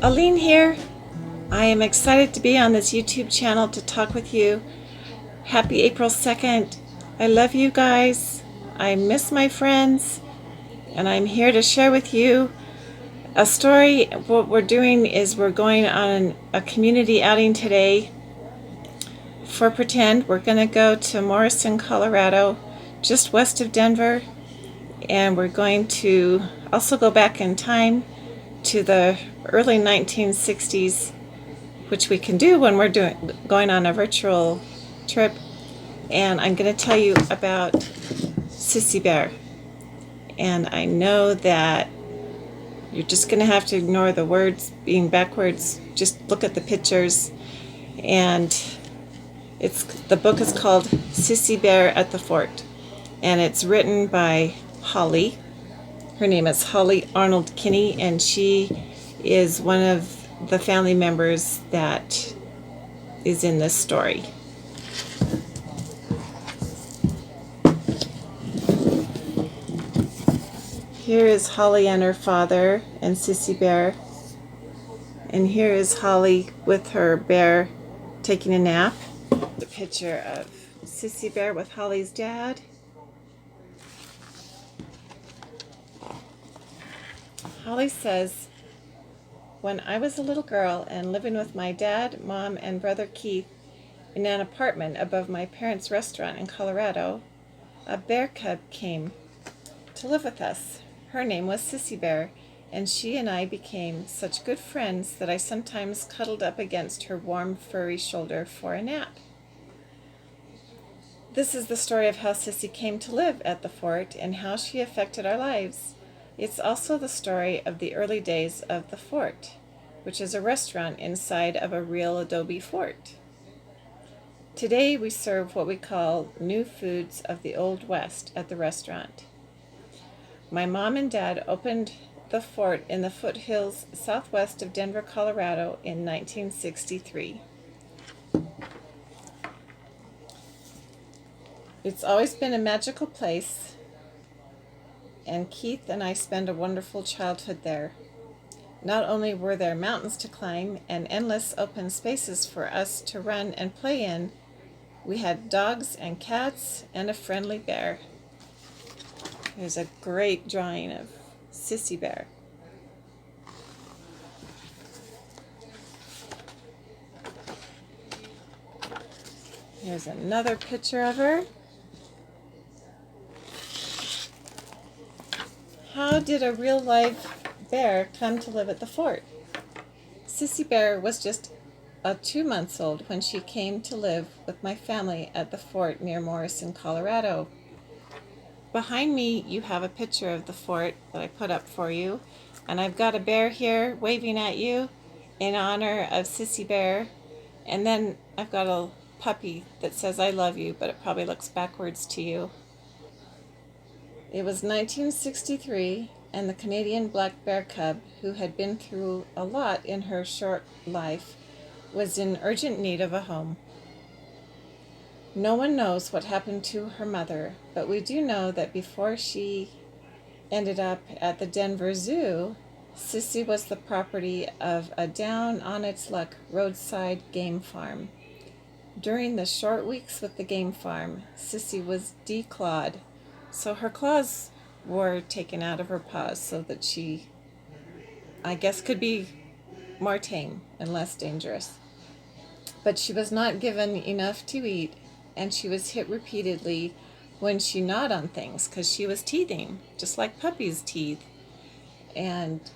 Aline here. I am excited to be on this YouTube channel to talk with you. Happy April 2nd. I love you guys. I miss my friends. And I'm here to share with you a story. What we're doing is we're going on a community outing today for pretend. We're going to go to Morrison, Colorado, just west of Denver. And we're going to also go back in time to the early 1960s, which we can do when we're going on a virtual trip. And I'm going to tell you about Sissy Bear. And I know that you're just going to have to ignore the words being backwards. Just look at the pictures. And the book is called Sissy Bear at the Fort. And it's written by Holly. Her name is Holly Arnold Kinney, and she is one of the family members that is in this story. Here is Holly and her father and Sissy Bear. And here is Holly with her bear taking a nap. The picture of Sissy Bear with Holly's dad. Holly says, "When I was a little girl and living with my dad, mom, and brother Keith in an apartment above my parents' restaurant in Colorado, a bear cub came to live with us. Her name was Sissy Bear, and she and I became such good friends that I sometimes cuddled up against her warm, furry shoulder for a nap." This is the story of how Sissy came to live at the fort and how she affected our lives. It's also the story of the early days of the fort, which is a restaurant inside of a real adobe fort. Today we serve what we call new foods of the Old West at the restaurant. My mom and dad opened the fort in the foothills southwest of Denver, Colorado in 1963. It's always been a magical place, and Keith and I spent a wonderful childhood there. Not only were there mountains to climb and endless open spaces for us to run and play in, we had dogs and cats and a friendly bear. Here's a great drawing of Sissy Bear. Here's another picture of her. How did a real live bear come to live at the fort? Sissy Bear was just 2 months old when she came to live with my family at the fort near Morrison, Colorado. Behind me you have a picture of the fort that I put up for you, and I've got a bear here waving at you in honor of Sissy Bear, and then I've got a puppy that says I love you, but it probably looks backwards to you. It was 1963, and the Canadian black bear cub, who had been through a lot in her short life, was in urgent need of a home. No one knows what happened to her mother, but we do know that before she ended up at the Denver Zoo, Sissy was the property of a down-on-its-luck roadside game farm. During the short weeks with the game farm, Sissy was declawed, so her claws were taken out of her paws so that she, I guess, could be more tame and less dangerous. But she was not given enough to eat, and she was hit repeatedly when she gnawed on things because she was teething, just like puppies teeth, and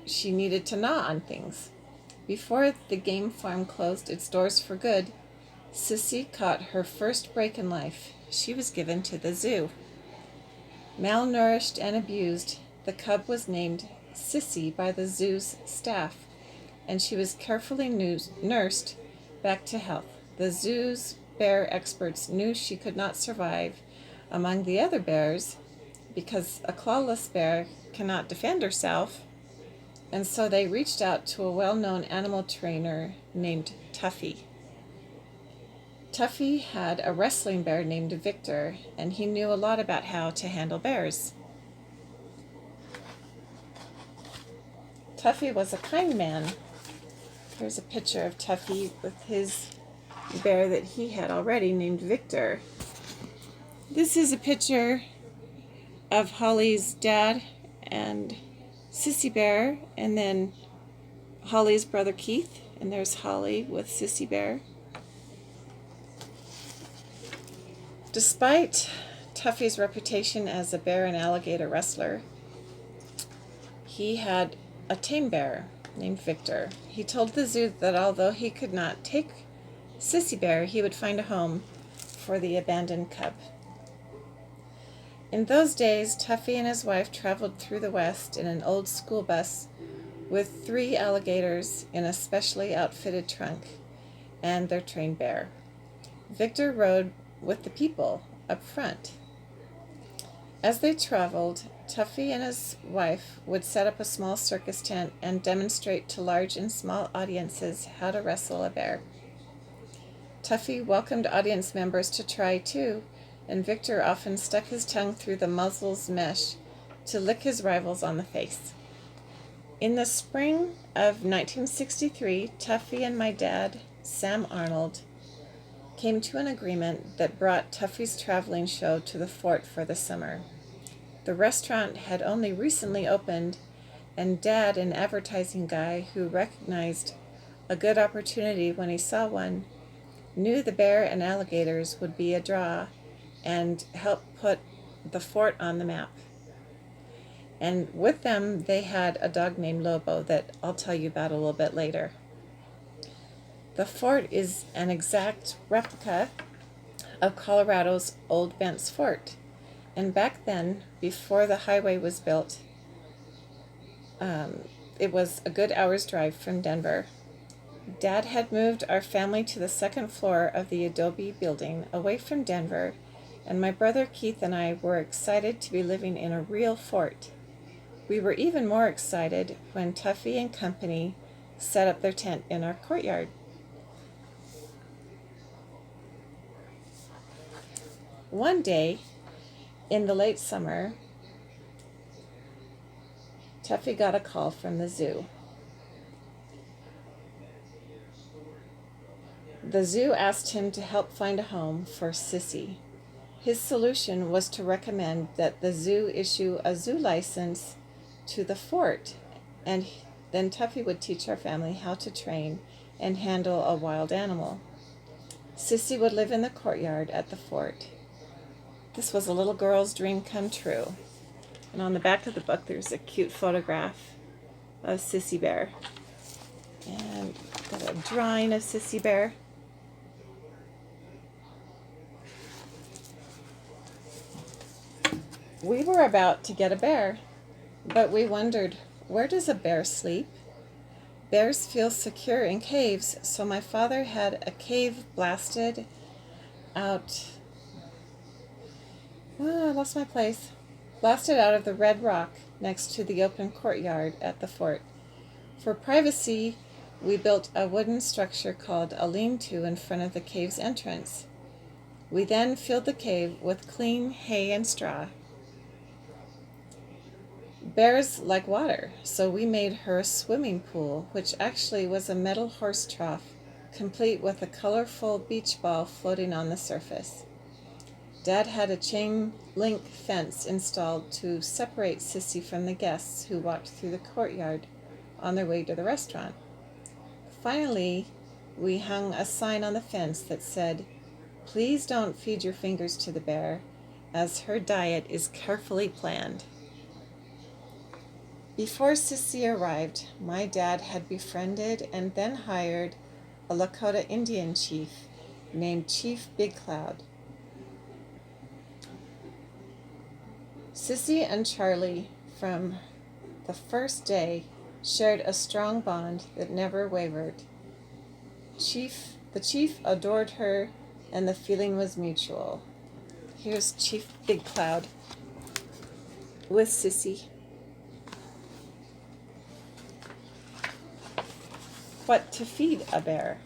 she needed to gnaw on things. Before the game farm closed its doors for good, Sissy caught her first break in life. She was given to the zoo. Malnourished and abused, the cub was named Sissy by the zoo's staff, and she was carefully nursed back to health. The zoo's bear experts knew she could not survive among the other bears because a clawless bear cannot defend herself, and so they reached out to a well-known animal trainer named Tuffy. Tuffy had a wrestling bear named Victor, and he knew a lot about how to handle bears. Tuffy was a kind man Here's a picture of Tuffy with his bear that he had already named Victor. This is a picture of Holly's dad and Sissy Bear, and then Holly's brother Keith, and there's Holly with Sissy Bear. Despite Tuffy's reputation as a bear and alligator wrestler, he had a tame bear named Victor. He told the zoo that although he could not take Sissy Bear, he would find a home for the abandoned cub. In those days, Tuffy and his wife traveled through the West in an old school bus with 3 alligators in a specially outfitted trunk and their trained bear. Victor rode with the people up front. As they traveled, Tuffy and his wife would set up a small circus tent and demonstrate to large and small audiences how to wrestle a bear. Tuffy welcomed audience members to try too, and Victor often stuck his tongue through the muzzle's mesh to lick his rivals on the face. In the spring of 1963, Tuffy and my dad, Sam Arnold, came to an agreement that brought Tuffy's traveling show to the fort for the summer. The restaurant had only recently opened, and Dad, an advertising guy who recognized a good opportunity when he saw one, knew the bear and alligators would be a draw and help put the fort on the map. And with them, they had a dog named Lobo that I'll tell you about a little bit later. The fort is an exact replica of Colorado's Old Bent's Fort. And back then, before the highway was built, it was a good hour's drive from Denver. Dad had moved our family to the second floor of the adobe building away from Denver, and my brother Keith and I were excited to be living in a real fort. We were even more excited when Tuffy and company set up their tent in our courtyard. One day, in the late summer, Tuffy got a call from the zoo. The zoo asked him to help find a home for Sissy. His solution was to recommend that the zoo issue a zoo license to the fort, and then Tuffy would teach our family how to train and handle a wild animal. Sissy would live in the courtyard at the fort. This was a little girl's dream come true. And on the back of the book, there's a cute photograph of Sissy Bear. And got a drawing of Sissy Bear. We were about to get a bear, but we wondered, where does a bear sleep? Bears feel secure in caves, so my father had a cave blasted out. I lost my place. Blasted out of the red rock next to the open courtyard at the fort. For privacy, we built a wooden structure called a lean-to in front of the cave's entrance. We then filled the cave with clean hay and straw. Bears like water, so we made her a swimming pool, which actually was a metal horse trough, complete with a colorful beach ball floating on the surface. Dad had a chain link fence installed to separate Sissy from the guests who walked through the courtyard on their way to the restaurant. Finally, we hung a sign on the fence that said, "Please don't feed your fingers to the bear, as her diet is carefully planned." Before Sissy arrived, my dad had befriended and then hired a Lakota Indian chief named Chief Big Cloud. Sissy and Charlie, from the first day, shared a strong bond that never wavered. The chief adored her, and the feeling was mutual. Here's Chief Big Cloud with Sissy. What to feed a bear?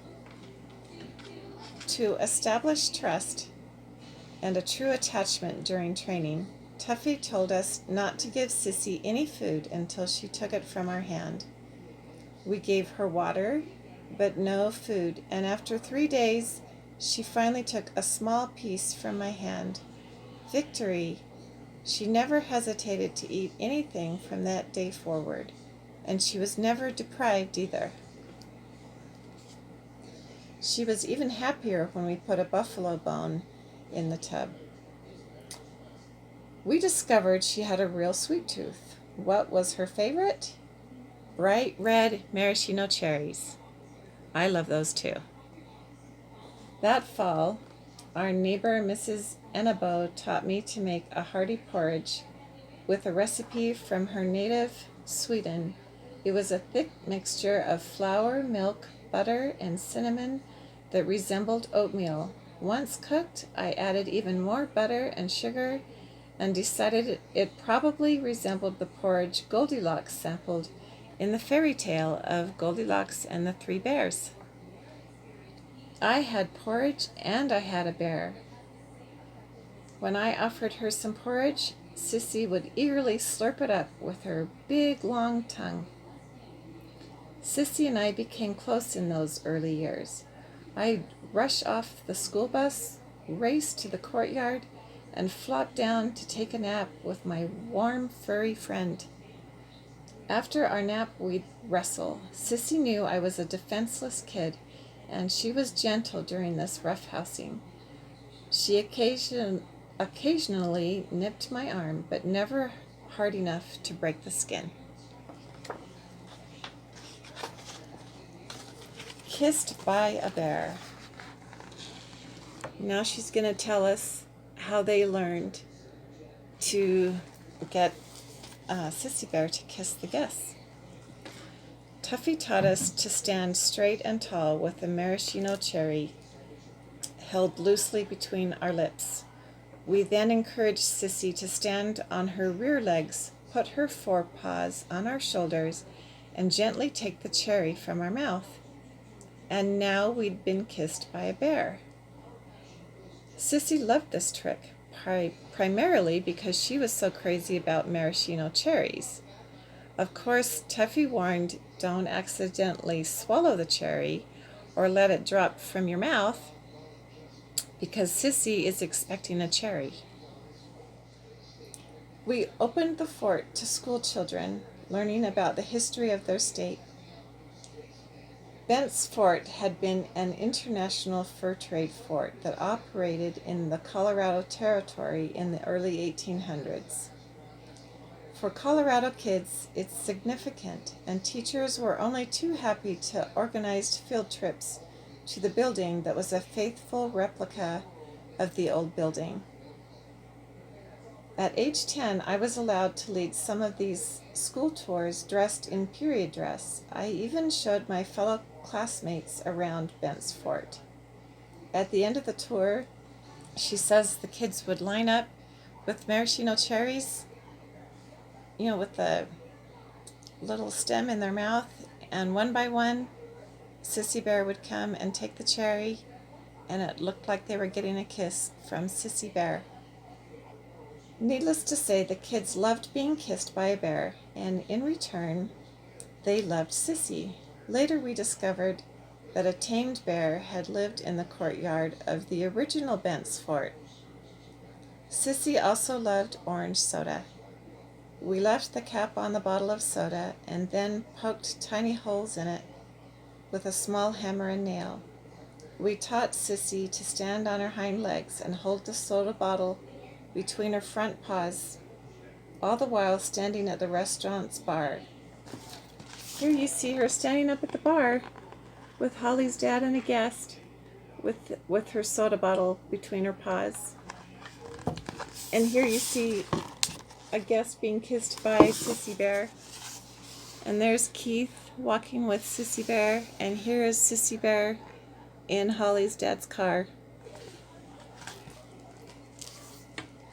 To establish trust and a true attachment during training, Tuffy told us not to give Sissy any food until she took it from our hand. We gave her water but no food, and after 3 days, she finally took a small piece from my hand. Victory! She never hesitated to eat anything from that day forward, and she was never deprived either. She was even happier when we put a buffalo bone in the tub. We discovered she had a real sweet tooth. What was her favorite? Bright red maraschino cherries. I love those too. That fall, our neighbor Mrs. Enabo taught me to make a hearty porridge with a recipe from her native Sweden. It was a thick mixture of flour, milk, butter, and cinnamon that resembled oatmeal. Once cooked, I added even more butter and sugar and decided it probably resembled the porridge Goldilocks sampled in the fairy tale of Goldilocks and the Three Bears. I had porridge and I had a bear. When I offered her some porridge, Sissy would eagerly slurp it up with her big long tongue. Sissy and I became close in those early years. I'd rush off the school bus, race to the courtyard, and flop down to take a nap with my warm, furry friend. After our nap, we'd wrestle. Sissy knew I was a defenseless kid, and she was gentle during this roughhousing. She occasionally nipped my arm, but never hard enough to break the skin. Kissed by a bear. Now she's going to tell us how they learned to get Sissy Bear to kiss the guests. Tuffy taught us to stand straight and tall with a maraschino cherry held loosely between our lips. We then encouraged Sissy to stand on her rear legs, put her forepaws on our shoulders, and gently take the cherry from our mouth. And now we'd been kissed by a bear. Sissy loved this trick, primarily because she was so crazy about maraschino cherries. Of course, Tuffy warned, don't accidentally swallow the cherry or let it drop from your mouth, because Sissy is expecting a cherry. We opened the fort to school children, learning about the history of their state. Bent's Fort had been an international fur trade fort that operated in the Colorado Territory in the early 1800s. For Colorado kids, it's significant, and teachers were only too happy to organize field trips to the building that was a faithful replica of the old building. At age 10, I was allowed to lead some of these school tours dressed in period dress. I even showed my fellow classmates around Bent's Fort. At the end of the tour, she says the kids would line up with maraschino cherries, with the little stem in their mouth, and one by one, Sissy Bear would come and take the cherry, and it looked like they were getting a kiss from Sissy Bear. Needless to say, the kids loved being kissed by a bear, and in return, they loved Sissy. Later we discovered that a tamed bear had lived in the courtyard of the original Bent's Fort. Sissy also loved orange soda. We left the cap on the bottle of soda and then poked tiny holes in it with a small hammer and nail. We taught Sissy to stand on her hind legs and hold the soda bottle between her front paws, all the while standing at the restaurant's bar. Here you see her standing up at the bar with Holly's dad and a guest with her soda bottle between her paws. And here you see a guest being kissed by Sissy Bear. And there's Keith walking with Sissy Bear, and here is Sissy Bear in Holly's dad's car.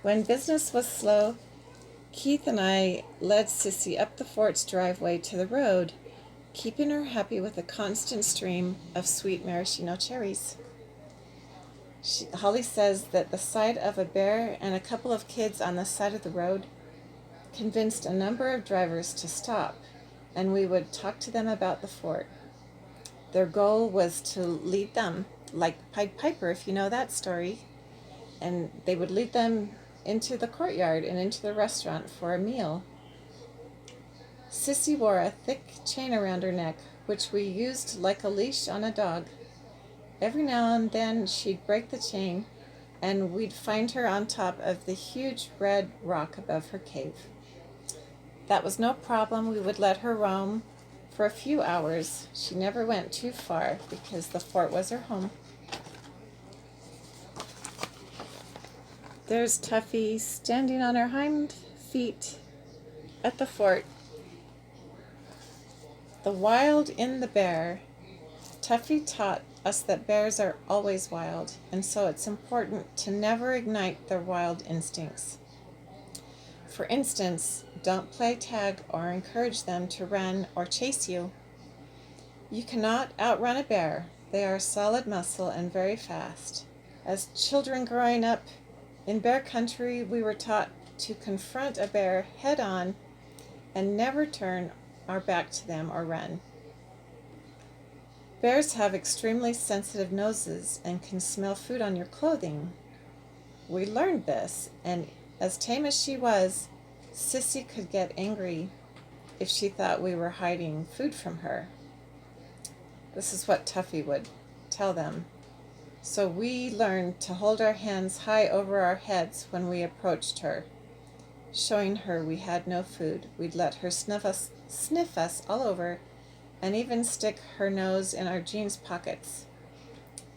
When business was slow, Keith and I led Sissy up the fort's driveway to the road, keeping her happy with a constant stream of sweet maraschino cherries. Holly says that the sight of a bear and a couple of kids on the side of the road convinced a number of drivers to stop, and we would talk to them about the fort. Their goal was to lead them, like Pied Piper, if you know that story, and they would lead them into the courtyard and into the restaurant for a meal. Sissy wore a thick chain around her neck, which we used like a leash on a dog. Every now and then she'd break the chain, and we'd find her on top of the huge red rock above her cave. That was no problem. We would let her roam for a few hours. She never went too far because the fort was her home. There's Tuffy standing on her hind feet at the fort. The wild in the bear. Tuffy taught us that bears are always wild, and so it's important to never ignite their wild instincts. For instance, don't play tag or encourage them to run or chase you. You cannot outrun a bear. They are solid muscle and very fast. As children growing up in bear country, we were taught to confront a bear head on and never turn our back to them or run. Bears have extremely sensitive noses and can smell food on your clothing. We learned this, and as tame as she was, Sissy could get angry if she thought we were hiding food from her. This is what Tuffy would tell them. So we learned to hold our hands high over our heads when we approached her. Showing her we had no food, we'd let her sniff us all over, and even stick her nose in our jeans pockets.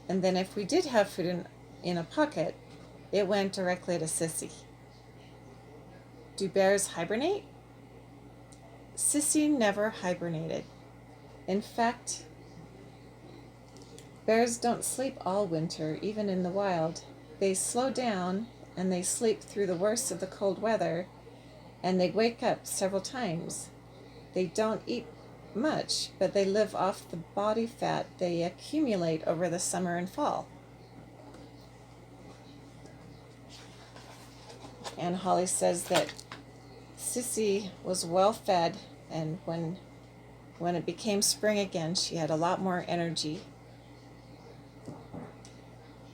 And then if we did have food in a pocket, it went directly to Sissy. Do bears hibernate? Sissy never hibernated. In fact, bears don't sleep all winter, even in the wild. They slow down and they sleep through the worst of the cold weather, and they wake up several times. They don't eat much, but they live off the body fat they accumulate over the summer and fall. And Holly says that Sissy was well fed, and when it became spring again, she had a lot more energy.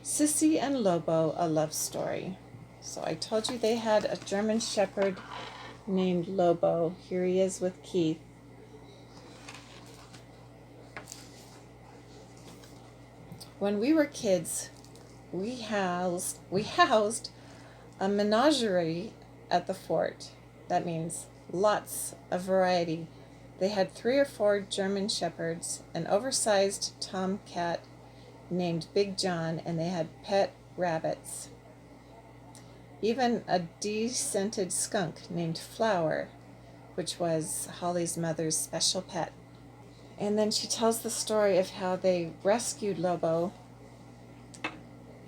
Sissy and Lobo, a love story. So I told you they had a German Shepherd named Lobo. Here he is with Keith. When we were kids, we housed a menagerie at the fort. That means lots of variety. They had 3 or 4 German Shepherds, an oversized tomcat named Big John, and they had pet rabbits. Even a descented skunk named Flower, which was Holly's mother's special pet. And then she tells the story of how they rescued Lobo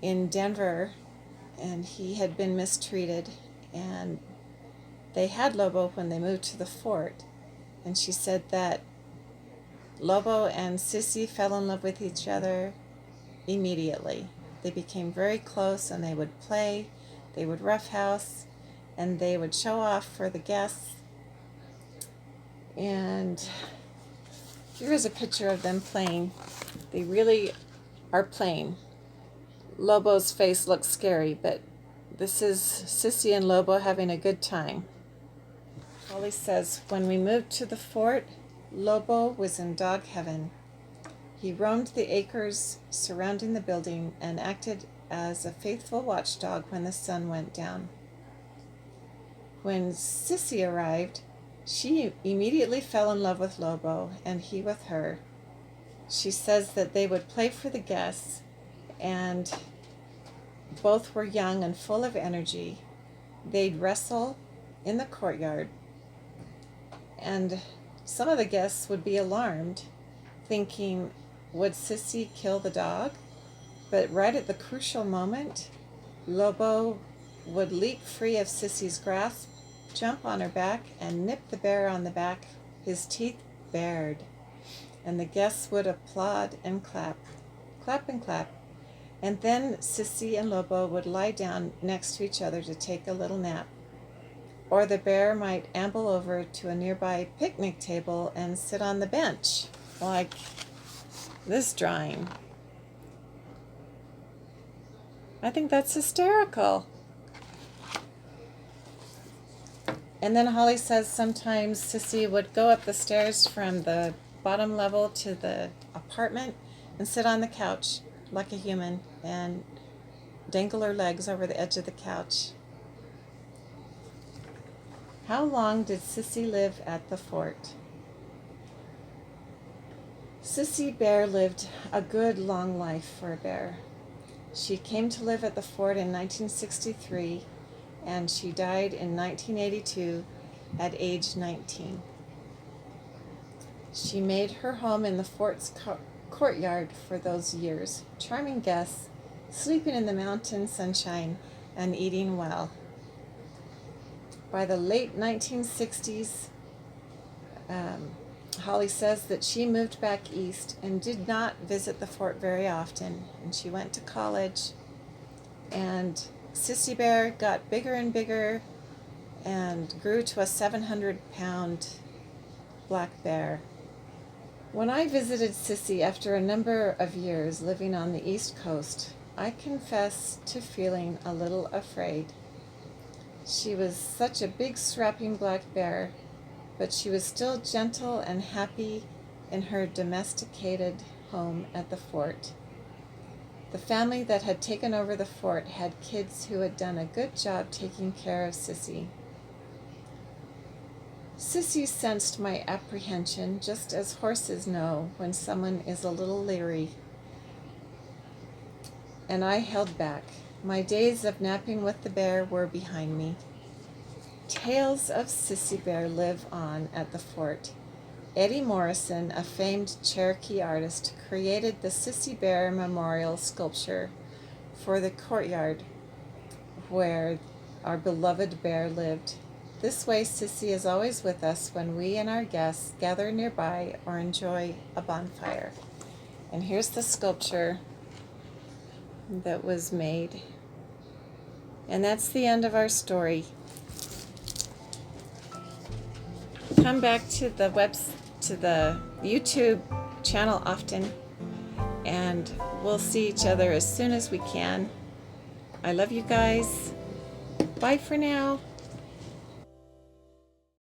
in Denver, and he had been mistreated, and they had Lobo when they moved to the fort. And she said that Lobo and Sissy fell in love with each other immediately. They became very close, and they would play, they would roughhouse, and they would show off for the guests. And here is a picture of them playing. They really are playing. Lobo's face looks scary, but this is Sissy and Lobo having a good time. Holly says, when we moved to the fort, Lobo was in dog heaven. He roamed the acres surrounding the building and acted as a faithful watchdog when the sun went down. When Sissy arrived, she immediately fell in love with Lobo, and he with her. She says that they would play for the guests, and both were young and full of energy. They'd wrestle in the courtyard, and some of the guests would be alarmed, thinking, would Sissy kill the dog? But right at the crucial moment, Lobo would leap free of Sissy's grasp, jump on her back, and nip the bear on the back, his teeth bared. And the guests would applaud and clap and clap. And then Sissy and Lobo would lie down next to each other to take a little nap. Or the bear might amble over to a nearby picnic table and sit on the bench, like this drawing. I think that's hysterical. And then Holly says sometimes Sissy would go up the stairs from the bottom level to the apartment and sit on the couch like a human and dangle her legs over the edge of the couch. How long did Sissy live at the fort? Sissy Bear lived a good long life for a bear. She came to live at the fort in 1963, and she died in 1982 at age 19. She made her home in the fort's courtyard for those years, charming guests, sleeping in the mountain sunshine, and eating well. By the late 1960s, Holly says that she moved back east and did not visit the fort very often, and she went to college, and Sissy Bear got bigger and bigger and grew to a 700-pound black bear. When I visited Sissy after a number of years living on the East Coast, I confess to feeling a little afraid. She was such a big, strapping black bear, but she was still gentle and happy in her domesticated home at the fort. The family that had taken over the fort had kids who had done a good job taking care of Sissy. Sissy sensed my apprehension, just as horses know when someone is a little leery, and I held back. My days of napping with the bear were behind me. Tales of Sissy Bear live on at the fort. Eddie Morrison, a famed Cherokee artist, created the Sissy Bear memorial sculpture for the courtyard where our beloved bear lived. This way, Sissy is always with us when we and our guests gather nearby or enjoy a bonfire. And here's the sculpture that was made. And that's the end of our story. Come back to the YouTube channel often, and we'll see each other as soon as we can. I love you guys. Bye for now.